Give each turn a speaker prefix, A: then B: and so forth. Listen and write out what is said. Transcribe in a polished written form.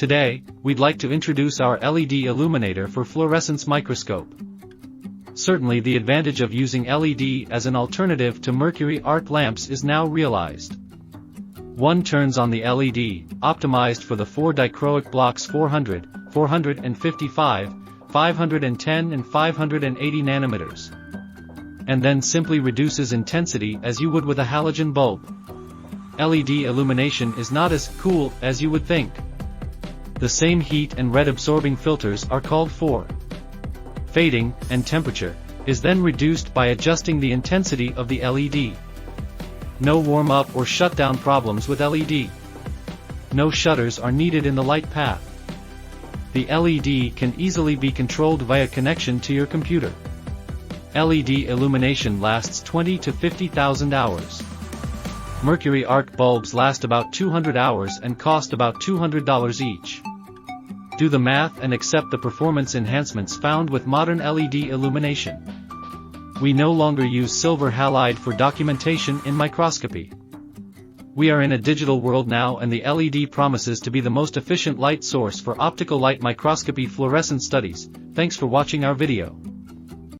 A: Today, we'd like to introduce our LED illuminator for fluorescence microscope. Certainly the advantage of using LED as an alternative to mercury arc lamps is now realized. One turns on the LED, optimized for the 4 dichroic blocks 400, 455, 510 and 580 nanometers. And then simply reduces intensity as you would with a halogen bulb. LED illumination is not as cool as you would think. The same heat and red absorbing filters are called for. Fading, and temperature, is then reduced by adjusting the intensity of the LED. No warm-up or shutdown problems with LED. No shutters are needed in the light path. The LED can easily be controlled via connection to your computer. LED illumination lasts 20 to 50,000 hours. Mercury arc bulbs last about 200 hours and cost about $200 each. Do the math and accept the performance enhancements found with modern LED illumination. We no longer use silver halide for documentation in microscopy. We are in a digital world now, and the LED promises to be the most efficient light source for optical light microscopy fluorescence studies. Thanks for watching our video.